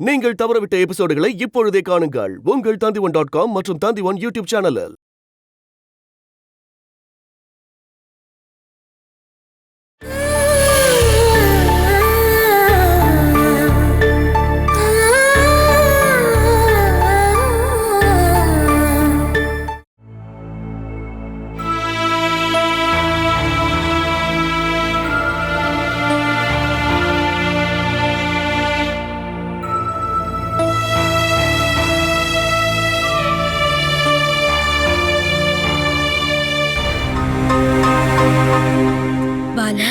நீங்கள் தவறவிட்ட எபிசோடுகளை இப்பொழுதே காணுங்கள் உங்கள் Tandivan.com மற்றும் Tandivan யூடியூப் சேனலில். பாலா,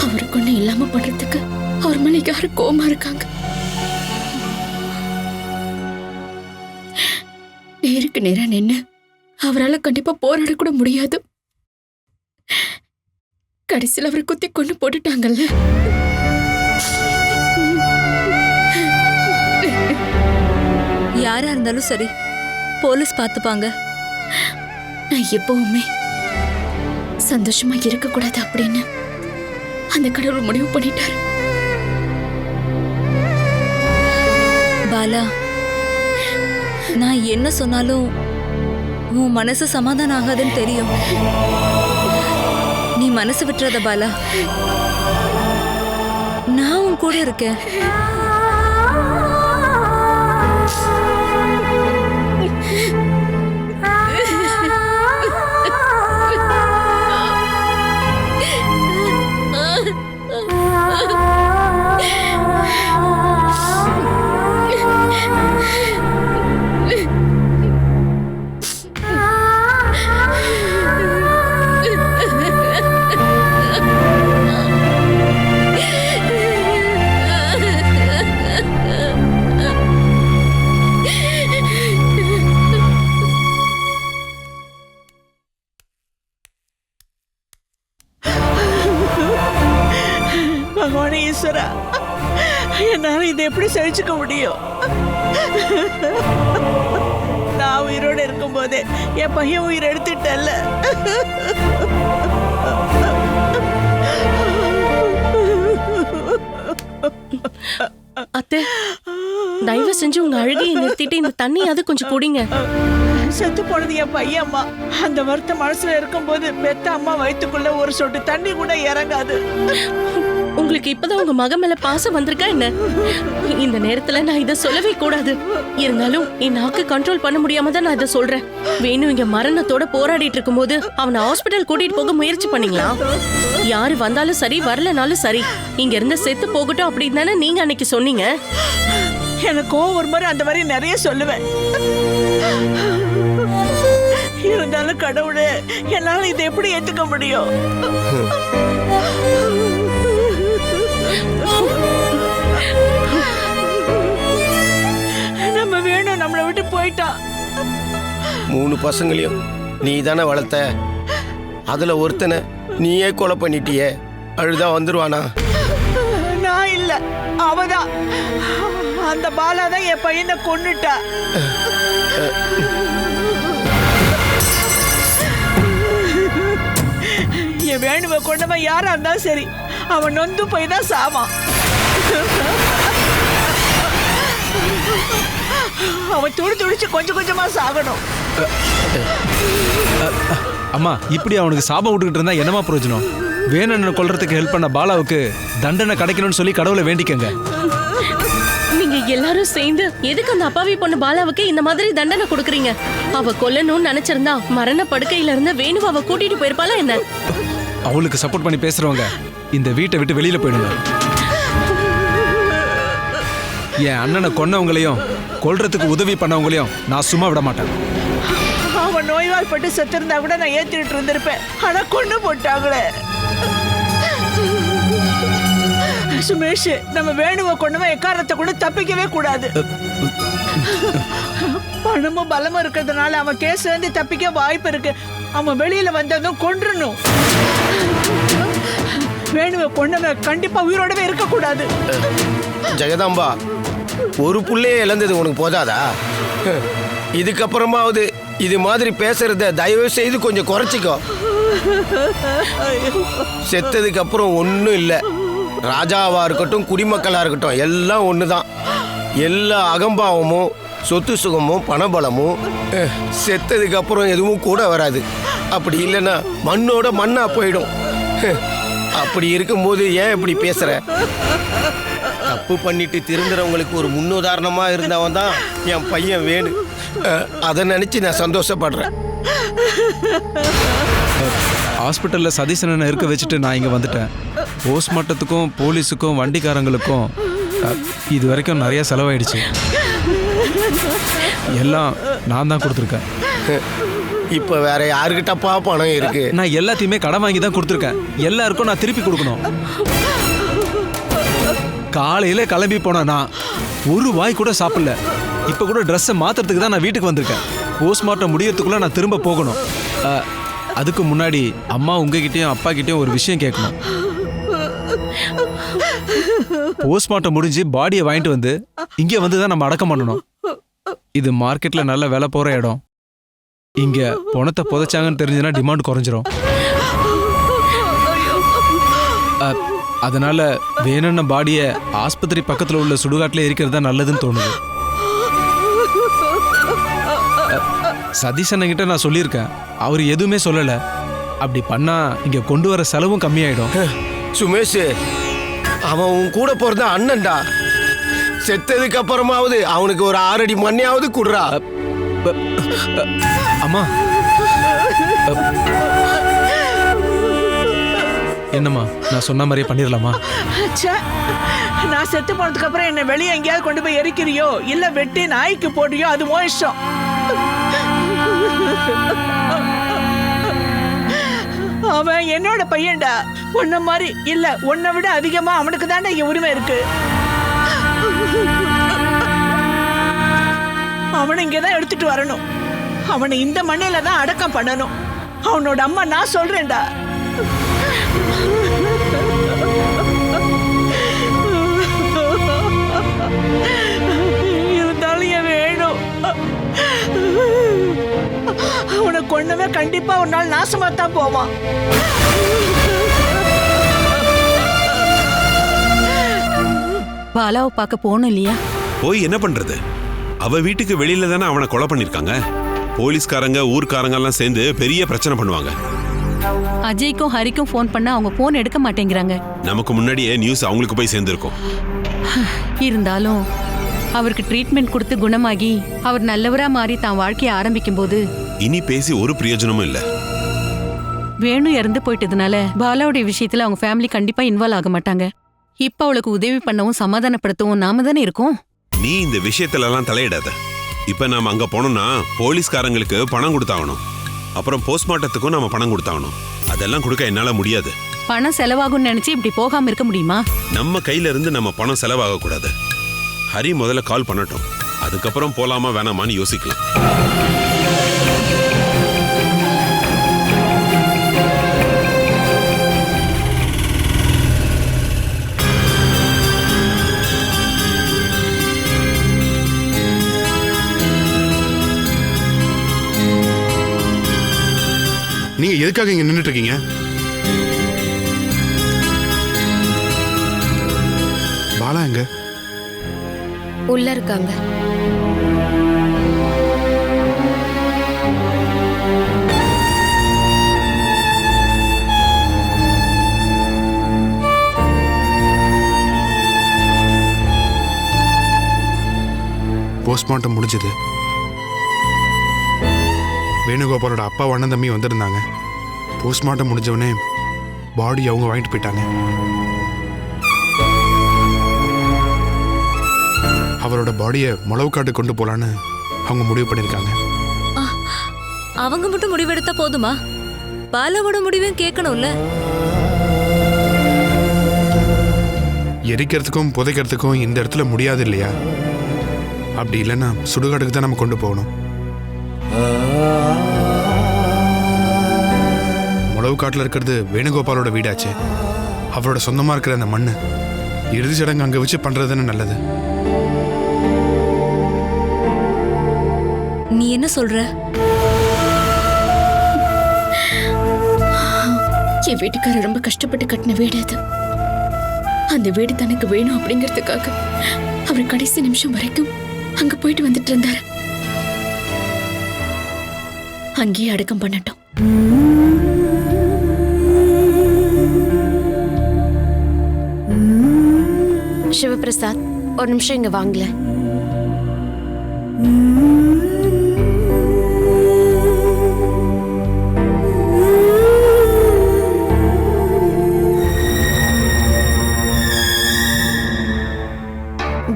அவருக்கு ஒண்ணு இல்லாம பண்றதுக்கு அவர் மேல யாரு கோவமா இருக்காங்க. நேருக்கு நேரா நின்னு அவரால் கண்டிப்பா போராட கூட முடியாது. கடைசியில் அவரை குத்தி கொண்டு போட்டுட்டாங்கல்ல. யாரா இருந்தாலும் சரி, போலீஸ் பார்த்துப்பாங்க. நான் எப்பவுமே சந்தோஷமா இருக்க கூடாது அப்படின்னு அந்த கடவுள் முடிவு பண்ணிட்டாரு. பாலா, நான் என்ன சொன்னாலும் உன் மனசு சமாதானம் ஆகாதுன்னு தெரியும். நீ மனசு விட்டுறத பாலா, நான் உன் கூட இருக்கேன். பகவானே ஈஸ்வரா, என்னால இதை எப்படி சகிச்சுக்க முடியும்? நான் உயிரோட இருக்கும் போதே என் பையன் உயிர் எடுத்துட்டல்ல. அத்தை, தயவு செஞ்சு உங்க அழுகையை நிறுத்திட்டு இந்த தண்ணியாவது கொஞ்சம் குடிங்க. செத்து போனது என் பையன்மா. அந்த வருத்தம் மனசுல இருக்கும் போது பெத்த அம்மா வயிற்றுக்குள்ள ஒரு சொட்டு தண்ணி கூட இறங்காது. உங்களுக்கு இப்பதான் உங்க மகன் மேல பாசம் வந்திருக்கா என்ன? இந்த நேரத்துல நான் இதை சொல்லவே கூடாது. இருந்தாலும் என் நாக்கு கண்ட்ரோல் பண்ண முடியாம தான் நான் இதை சொல்றேன். வேணும் இங்க மரணத்தோட போராடிட்டு இருக்கும் போது அவனை ஹாஸ்பிட்டல் கூட்டிட்டு போக முயற்சி பண்ணீங்களா? யாரு வந்தாலும் சரி, வரலனாலும் சரி, இங்க இருந்து செத்து போகட்டும் அப்படின்னு தானே நீங்க அன்னைக்கு சொன்னீங்க. எனக்கு ஒரு மாதிரி அந்த மாதிரி நிறைய சொல்லுவேன். இருந்தாலும் கடவுளே, என்னால இதை எப்படி ஏத்துக்க முடியும்? நம்ம வேணும் நம்மளை விட்டு போயிட்டா. 3 பசங்களையும் நீ தானே வளர்த்த. அதுல ஒருத்தனை நீயே கொலை பண்ணிட்டியே. அழுதா வந்துருவானா? நான் இல்ல, அவதான். அந்த பாலா தான் என் பையனை கொன்னுட்டா. என் வேணுவ கொண்டவன் யாரா இருந்தாலும் சரி, அவன் நொந்து போய் தான் சாவான். அவன் துடிச்சு கொஞ்சம் கொஞ்சமா சாகணும். அம்மா, இப்படி அவனுக்கு சாபம் விட்டுக்கிட்டு இருந்தா என்னமா பிரயோஜனம்? வேணும்னு கொல்றதுக்கு ஹெல்ப் பண்ண பாலாவுக்கு தண்டனை கிடைக்கணும்னு சொல்லி கடவுளை வேண்டிக்கங்க. நீங்க எல்லாரும் சேர்ந்து எதுக்கு அந்த அப்பாவி பொண்ணு பாலாவுக்கு இந்த மாதிரி தண்டனை கொடுக்குறீங்க? அவ கொல்லணும்னு நினைச்சிருந்தா மரண படுக்கையில இருந்த வேணுவ அவ கூட்டிட்டு போயிருப்பாளா என்ன? அவளுக்கு சப்போர்ட் பண்ணி பேசுறவங்க இந்த வீட்டை விட்டு வெளியில போயிடுங்க. என் அண்ணனை கொன்னவங்களையும் கொல்றதுக்கு உதவி பண்ணவங்களையும் நான் சும்மா விட மாட்டேன். அவன் நோய்வாய்ப்பட்டு செத்திருந்தா கூட நான் ஏத்திட்டு இருந்திருப்பேன். ஆனா கொண்டு போட்டாங்களே. சுமேஷ், நம்ம வேணுவ கொண்டவன் எக்காரணத்தை கூட தப்பிக்கவே கூடாது. பணமும் பலமும் இருக்கிறதுனால அவன் கேஸ்ல இருந்து தப்பிக்க வாய்ப்பு இருக்கு. அவன் வெளியில வந்ததும் கொன்றணும். வேணுவ கொண்டவன் கண்டிப்பா உயிரோடவே இருக்க கூடாது. ஜெகதாம்பா, ஒரு புள்ளையே இழந்தது உனக்கு போதாதா? இதுக்கப்புறமாவது இது மாதிரி பேசுறத தயவு செய்து கொஞ்சம் குறைச்சிக்கோ. செத்ததுக்கு அப்புறம் ஒன்றும் இல்லை. ராஜாவா இருக்கட்டும், குடிமக்களா இருக்கட்டும், எல்லாம் ஒன்று தான். எல்லா அகம்பாவமும் சொத்து சுகமும் பணபலமும் செத்ததுக்கு அப்புறம் எதுவும் கூட வராது. அப்படி இல்லைன்னா மண்ணோட மண்ணா போயிடும். அப்படி இருக்கும்போது ஏன் இப்படி பேசுற? தப்பு பண்ணிட்டு திருந்துறவங்களுக்கு ஒரு முன்னுதாரணமா இருந்தவன் தான் என் பையன் வேணு. அதை நினைச்சு நான் சந்தோஷப்படுறேன். ஹாஸ்பிட்டல்ல சதீசனை இருக்க வச்சுட்டு நான் இங்க வந்துட்டேன். போஸ்ட்மார்ட்டத்துக்கும் போலீஸுக்கும் வண்டிக்காரங்களுக்கும் இது வரைக்கும் நிறைய செலவாயிடுச்சு. எல்லாம் நான் தான் கொடுத்துருக்கேன். இப்ப வேற யாருக்கிட்டப்பா பணம் இருக்கு? நான் எல்லாத்தையுமே கடன் வாங்கி தான் கொடுத்துருக்கேன். எல்லாருக்கும் நான் திருப்பி கொடுக்கணும். காலையில கிளம்பி போனா நான் ஒரு வாய் கூட சாப்பிடல. இப்ப கூட ட்ரெஸ்ஸை மாத்துறதுக்கு தான் நான் வீட்டுக்கு வந்திருக்கேன். போஸ்ட்மார்ட்டம் முடியறதுக்குள்ள நான் திரும்ப போகணும். அதுக்கு முன்னாடி அம்மா உங்ககிட்டயும் அப்பா கிட்டயும் ஒரு விஷயம் கேட்கணும். போஸ்ட்மார்ட்டம் முடிஞ்சு பாடியை வாங்கிட்டு வந்து இங்க வந்து தான் நம்ம அடக்கம் பண்ணணும். இது மார்க்கெட்ல நல்ல விலை போற இடம். இங்க பணத்தை புதைச்சாங்கன்னு தெரிஞ்சுன்னா டிமாண்ட் குறைஞ்சிரும். அதனால வேணும்ன பாடியை ஆஸ்பத்திரி பக்கத்துல உள்ள சுடுகாட்டில் இருக்கிறது தான் நல்லதுன்னு தோணுது. சதீஷ் அண்ணங்கிட்ட நான் சொல்லியிருக்கேன். அவர் எதுவுமே சொல்லல. அப்படி பண்ணா இங்க கொண்டு வர செலவும் கம்மியாயிடும். சுமேஷ், அவன் உன் கூட போறத அண்ணன்டா. செத்ததுக்கு அப்புறமாவது அவனுக்கு ஒரு 6 அடி மண்ணையாவது குடுறா. அம்மா, என்னம்மா, நான் சொன்ன மாதிரியே பண்ணிடலாமா? நான் செத்து போனதுக்கு அப்புறம் என்ன வெளியே எங்கேயாவது கொண்டு போய் எரிக்கிறியோ இல்ல வெட்டி நாய்க்கு போடுறியோ அது மோ இஷ்டம். அவன் என்னோட பையன்டா. உன்ன மாதிரி இல்ல, உன்னை விட அதிகமா அவனுக்கு தாண்டா இங்க உரிமை இருக்கு. அவனை இங்கதான் எடுத்துட்டு வரணும். அவனை இந்த மண்ணில தான் அடக்கம் பண்ணணும். அவனோட அம்மா நான் சொல்றேன்டா. இருந்தாலும் என் வேணும். அவனை கொண்டவே கண்டிப்பா ஒரு நாள் நாசமாத்தான் போவான். பாலாவை பார்க்க போகணும் இல்லையா? போய் என்ன பண்றது? அவ வீட்டுக்கு வெளியில தானே அவனை கொலை பண்ணிருக்காங்க. போலீஸ்காரங்க ஊர்க்காரங்க எல்லாம் சேர்ந்து பெரிய பிரச்சனை பண்ணுவாங்க. அஜய்க்கும் ஹரிக்கும் ஃபோன் பண்ணா அவங்க போன் எடுக்க மாட்டேங்கிறாங்க. நமக்கு முன்னாடியே நியூஸ் அவங்களுக்கு போய் சேர்ந்திருக்கும். இருந்தாலும் அவருக்கு ட்ரீட்மெண்ட் கொடுத்து குணமாகி அவர் நல்லவரா மாறி தான் வாழ்க்கையை ஆரம்பிக்கும் போது இனி பேசி ஒரு பிரயோஜனமும் இல்ல. வேணு இறந்து போயிட்டதுனால பாலாவுடைய விஷயத்துல அவங்க ஃபேமிலி கண்டிப்பா இன்வால்வ் ஆக மாட்டாங்க. இப்ப அவளுக்கு உதவி பண்ணவும் சமாதானப்படுத்தவும் நாம தானே இருக்கோம். நீ இந்த விஷயத்துல எல்லாம் தலையிடாத. இப்ப நாம அங்க போனோம்னா போலீஸ்காரங்களுக்கு பணம் கொடுத்தாகணும். அப்புறம் போஸ்ட்மார்ட்டத்துக்கும் நாம பணம் கொடுத்தாகணும். அதெல்லாம் கொடுக்க என்னால முடியாது. பணம் செலவாகும்னு நினைச்சு இப்படி போகாம இருக்க முடியுமா? நம்ம கையில இருந்து நம்ம பணம் செலவாக கூடாது. ஹரி முதல்ல கால் பண்ணட்டும். அதுக்கப்புறம் போலாமா வேணாமான்னு யோசிக்கலாம். நீங்க எதுக்காக இங்க நின்னுட்டு இருக்கீங்க? பாலா எங்க? உள்ள இருக்காங்க. போஸ்ட்மார்ட்டம் முடிஞ்சது. வேணுகோபாலோட அப்பா அண்ணன் தம்பி வந்திருந்தாங்க. போஸ்ட்மார்ட்டம் முடிஞ்சவனே பாடி அவங்க வாங்கிட்டு போயிட்டாங்க. அவரோட பாடியை முளவுக்காட்டு கொண்டு போலான்னு அவங்க முடிவு பண்ணிருக்காங்க. அவங்க மட்டும் முடிவெடுத்தா போதுமா? பாலாவோட முடிவையும் கேட்கணும்ல. எரிக்கிறதுக்கும் புதைக்கிறதுக்கும் இந்த இடத்துல முடியாது இல்லையா? அப்படி இல்லைன்னா சுடுகாட்டுக்கு தான் நம்ம கொண்டு போகணும். முளவுக்காட்டில் இருக்கிறது வேணுகோபாலோட வீடாச்சு. அவரோட சொந்தமா இருக்கிற அந்த மண்ணு இறுதி சடங்கு அங்க வச்சு பண்றதுன்னு நல்லது. நீ என்ன சொல்ற? என் வீட்டுக்காரர் ரொம்ப கஷ்டப்பட்டு கட்டின வீடு அது. அந்த வீடு தனக்கு வேணும் அப்படிங்கிறதுக்காக அவர் கடைசி நிமிஷம் வரைக்கும் அங்க போயிட்டு வந்துட்டு இருந்தாரு. அங்கேயே அடக்கம் பண்ணட்டும். சிவபிரசாத், ஒரு நிமிஷம் இங்க வாங்கல.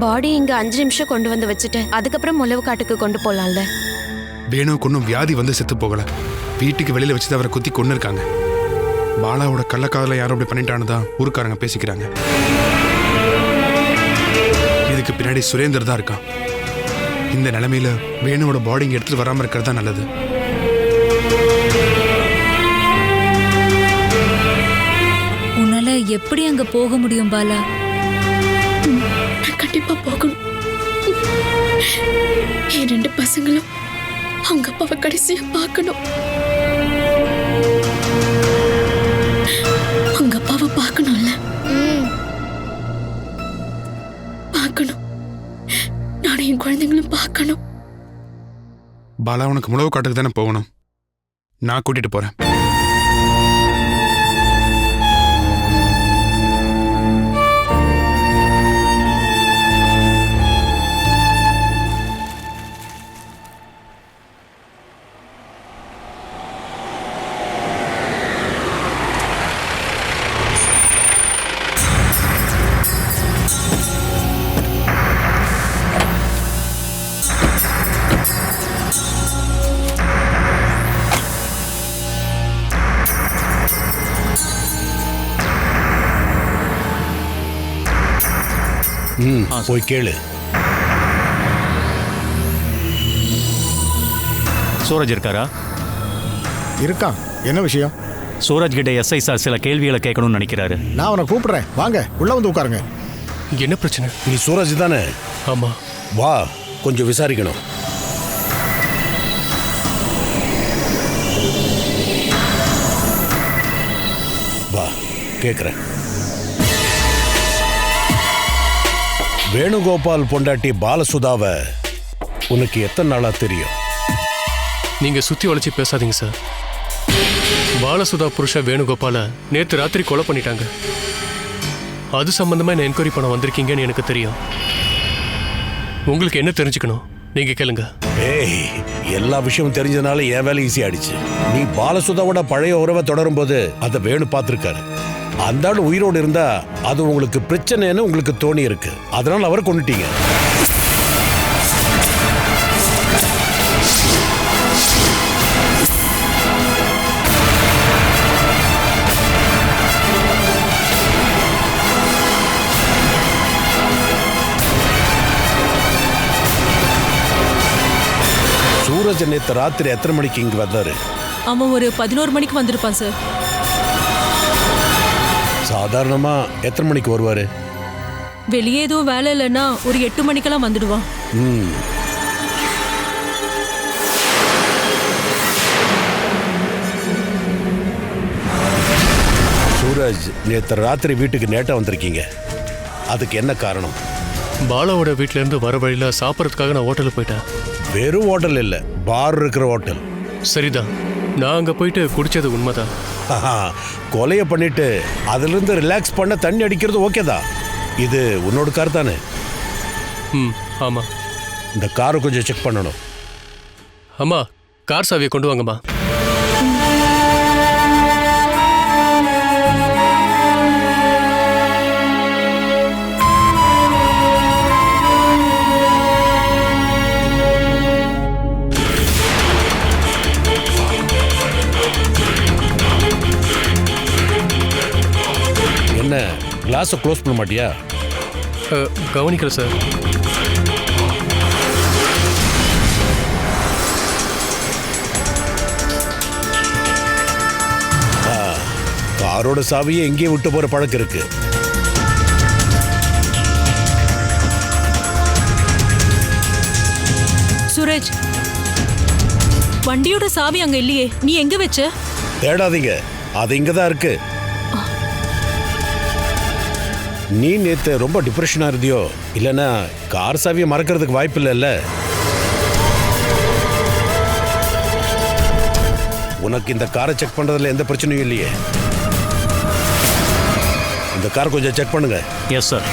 பாடி இங்க 5 நிமிஷம் கொண்டு வந்து வச்சுட்டு அதுக்கப்புறம் முளவு காட்டுக்கு கொண்டு போலாம்ல. வேணுக்கு ஒன்றும் வியாதி வந்து செத்து போகல. வீட்டுக்கு வெளியில வச்சு அவரை குத்தி கொண்டு இருக்காங்க. பாலாவோட கள்ளக்காதல யாரும் அப்படி பண்ணிட்டான்னு தான் ஊருக்காரங்க பேசிக்கிறாங்க. இதுக்கு பின்னாடி சுரேந்தர் தான் இருக்கான். இந்த நிலைமையில வேணுவோட பாடி இங்க எடுத்துட்டு வராம இருக்கிறது தான் நல்லது. உன்னால எப்படி அங்க போக முடியும் பாலா? நான் கண்டிப்பா போகணும். என் 2 பசங்களும் அவங்க அப்பாவை கடைசியா பார்க்கணும். அவங்க அப்பாவை பார்க்கணும்ல. பார்க்கணும். நானும் என் குழந்தைங்களும் பார்க்கணும். பாலா உனக்கு முளவு காட்டுக்கு தானே போகணும். நான் கூட்டிட்டு போறேன். போய் கேளு. சூரஜ் இருக்காரா? இருக்கான். என்ன விஷயம்? சூரஜ் கிட்ட எஸ்ஐ சார் சில கேள்விகளை கேட்கணும்னு நினைக்கிறாரு. நான் அவனை கூப்பிடுறேன். வாங்க உள்ள வந்து உட்காருங்க. என்ன பிரச்சனை? நீ சூரஜ் தானே? ஆமா. வா, கொஞ்சம் விசாரிக்கணும். வா, கேக்குறேன். வேணுகோபால் பொண்டாட்டி பாலசுதாவை உனக்கு எத்தனை நாளா தெரியும்? நீங்க சுத்தி வளைச்சு பேசாதீங்க சார். பாலசுதா புருஷ வேணுகோபால நேத்து ராத்திரி கொலை பண்ணிட்டாங்க. அது சம்பந்தமா என்ன என்கொயரி பண்ண வந்திருக்கீங்கன்னு எனக்கு தெரியும். உங்களுக்கு என்ன தெரிஞ்சுக்கணும் நீங்க கேளுங்க. ஏய், எல்லா விஷயமும் தெரிஞ்சதுனால என் வேலை ஈஸி ஆயிடுச்சு. நீ பாலசுதாவோட பழைய உறவை தொடரும் போது அதை வேணு பார்த்திருக்காரு. அந்த ஆள் உயிரோடு இருந்தா அது உங்களுக்கு பிரச்சனைன்னு உங்களுக்கு தோணி இருக்கு. அதனால அவரை கொண்டுட்டீங்க. சூரஜ் நேத்து ராத்திரி எத்தனை மணிக்கு இங்க வந்தாரு? அவன் ஒரு 11 மணிக்கு வந்திருப்பான் சார். சாதாரணமா எத்தனை மணிக்கு வருவாரு? வெளியே எதுவும் வேலை இல்லைன்னா ஒரு 8 மணிக்கெல்லாம் வந்துடுவான். சூரஜ், நேத்து ராத்திரி வீட்டுக்கு நேட்டா வந்திருக்கீங்க. அதுக்கு என்ன காரணம்? பாலாவோட வீட்டுல இருந்து வர வழியில சாப்பிட்றதுக்காக நான் ஹோட்டலுக்கு போயிட்டேன். வெறும் ஹோட்டல் இல்ல, பார் இருக்கிற ஹோட்டல். சரிதான், நான் அங்க போயிட்டு குடிச்சது உண்மைதான். கொலையை பண்ணிட்டு அதுல இருந்து ரிலாக்ஸ் பண்ண தண்ணி அடிக்கிறது ஓகேதான். இது உன்னோட கார் தானே? ஆமா. இந்த காரை கொஞ்சம் செக் பண்ணணும். அம்மா, கார் சாவியை கொண்டு வாங்கம்மா. என்ன கிளாஸை க்ளோஸ் பண்ண மாட்டியா? கவனிக்கல சார். காரோட சாவியை எங்கேயும் விட்டு போற பழக்கம் இருக்கு. சூரஜ், வண்டியோட சாவி அங்க இல்லையே, நீ எங்க வச்ச? தேடாதீங்க, அது இங்க தான் இருக்கு. நீ நேத்து ரொம்ப டிப்ரெஷனா இருந்தியோ? இல்லைன்னா கார் சாவியை மறக்கிறதுக்கு வாய்ப்பு இல்லைல்ல? உனக்கு இந்த காரை செக் பண்றதுல எந்த பிரச்சனையும் இல்லையே? இந்த கார் கொஞ்சம் செக் பண்ணுங்க. Yes sir.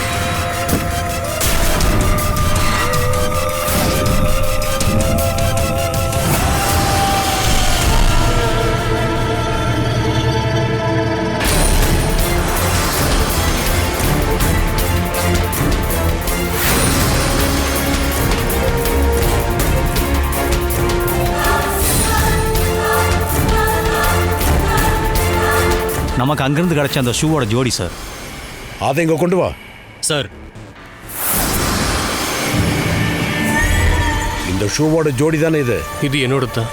நமக்கு அங்கிருந்து கிடைச்ச அந்த ஷூவோட ஜோடி சார். அதை இங்க கொண்டு வா சார். இந்த ஷூவோட ஜோடி தானே இது? இது என்னோட தான்.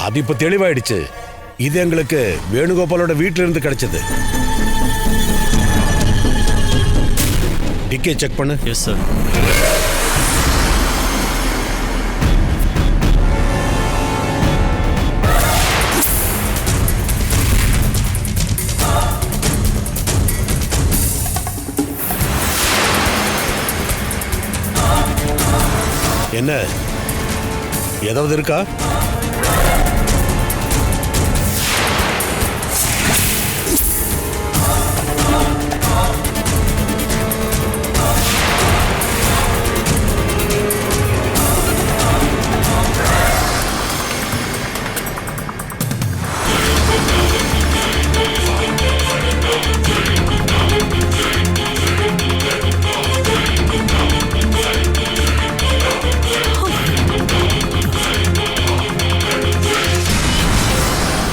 அது இப்ப தெளிவாயிடுச்சு. இது எங்களுக்கு வேணுகோபாலோட வீட்டில இருந்து கிடைச்சது. டிக்கே செக் பண்ணு. Yes sir. என்ன ஏதாவது இருக்கா?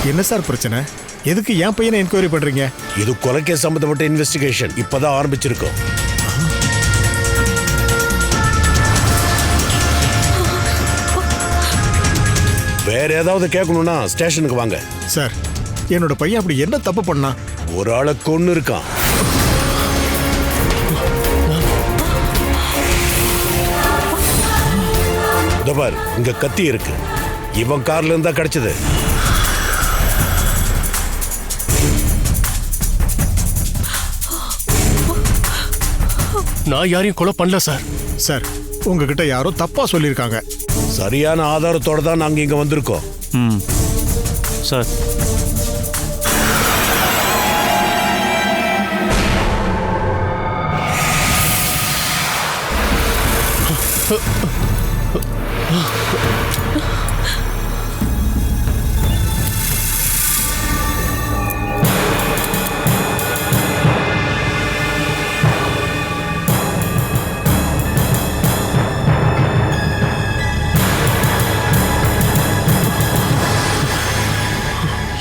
என்ன சார் பிரச்சனை? எதுக்கு என் பையனை என்கொயரி பண்றீங்க? இது கொலைக்கே சம்பந்தப்பட்ட இன்வெஸ்டிகேஷன் இப்பதான் ஆரம்பிச்சிருக்கோம். வேற ஏதாவது கேட்கணும்னா ஸ்டேஷனுக்கு வாங்க. சார், என்னோட பையன் அப்படி என்ன தப்பு பண்ணா? ஒரு ஆளை கொன்னு இருக்கான். பார், இங்க கத்தி இருக்கு. இவன் கார்ல இருந்தா கிடைச்சது. நான் யாரையும் கொலை பண்ணல சார். சார், உங்ககிட்ட யாரோ தப்பா சொல்லியிருக்காங்க. சரியான ஆதாரத்தோட தான் நாங்க இங்க வந்திருக்கோம். சார்.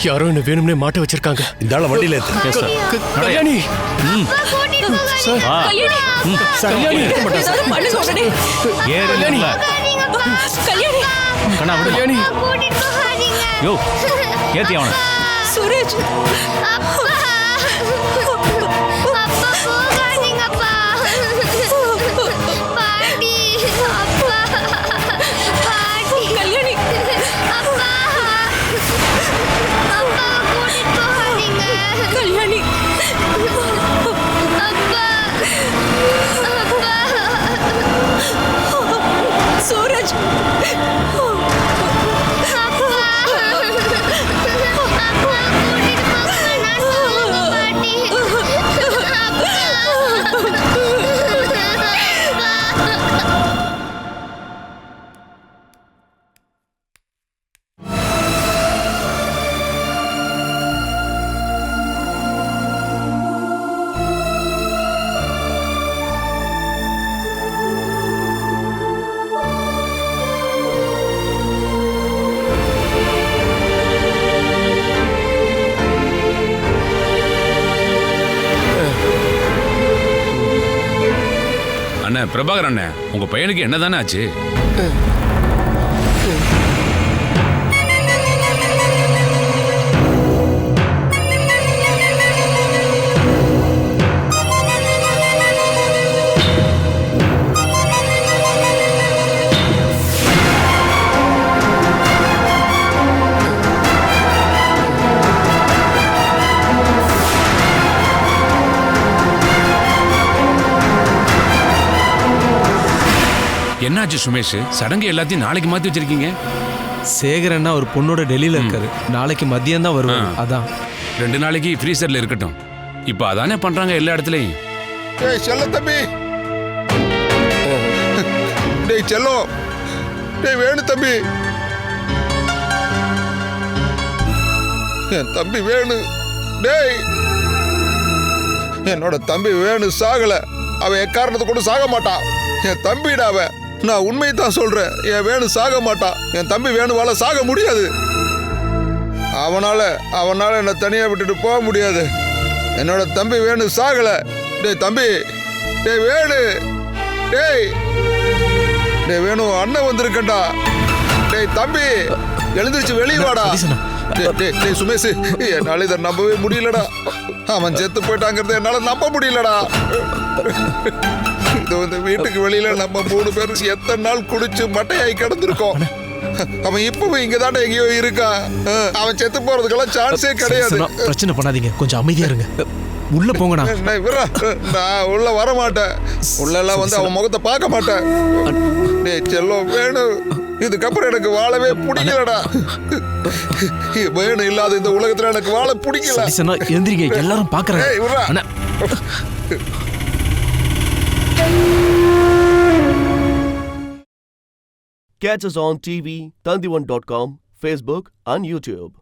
யாரோ என்ன வேணும்னே மாட்ட வச்சிருக்காங்க. இந்த ஆள வண்டியில ஏத்து. கல்யாணி. கல்யாணி. கல்யாணி. யோ, ஏத்தி அவன. சூரஜ். சூரஜ். பிரபாகர் அண்ணே, உங்க பையனுக்கு என்னதானே ஆச்சு? என்னாச்சு சுமேஷ்? சடங்கு எல்லாத்தையும் நாளைக்கு மாத்தி வச்சிருக்கீங்க. சேகரன்னா ஒரு பொண்ணோட டெல்லியில இருக்காரு. நாளைக்கு மதியம் தான் வருவாங்க. அதான் 2 நாளைக்கு ஃப்ரீசர்ல இருக்கட்டும். இப்போ அதானே பண்றாங்க எல்லா இடத்துலயும். டேய் செல்ல தம்பி, டேய் செல்லோ, டேய் வேணு தம்பி, என் தம்பி வேணு, டேய் என்னோட தம்பி வேணு சாகல. அவன் எக்காரணத்தை கூட சாக மாட்டான். என் தம்பிடா அவன். நான் உண்மையை தான் சொல்றேன். என் வேணு சாக மாட்டான். என் தம்பி வேணுவால சாக முடியாது. அவனால என்னை தனியா விட்டுட்டு போக முடியாது. என்னோட தம்பி வேணு சாகல. டேய் தம்பி, டேய் வேணு, டேய் வேணு, அண்ணன் வந்திருக்கண்டா. டேய் தம்பி, எழுந்திருச்சு வெளியே வாடா. டேய் சுமேஷ், என்னால இதை நம்பவே முடியலடா. அவன் செத்து போயிட்டாங்கிறத என்னால நம்ப முடியலடா. இது வந்து வீட்டுக்கு வெளியில நம்ம 3 பேரும் எத்தனை நாள் குடிச்சு மட்டையாய் கிடந்திருக்கோம். அவன் இப்பவும் இங்கதானே எங்கேயோ இருக்கான். அவன் செத்து போறதுக்கெல்லாம் சான்ஸே கிடையாது. பிரச்சனை பண்ணாதீங்க, கொஞ்சம் அமைதியா இருங்க. உள்ள போங்கண்ணா. நான் உள்ள வர மாட்டேன். உள்ள எல்லாம் வந்து அவன் முகத்தை பார்க்க மாட்டேன். டேய் செல்லம் வேணும், இதுக்கப்புறம் எனக்கு வாழவே பிடிக்கலடா. வேணும் இல்லாத இந்த உலகத்துல எனக்கு வாழ பிடிக்கல. எந்திரிங்க, எல்லாரும் பாக்குறாங்க. Catch us on TV, Tandivan.com, Facebook and YouTube.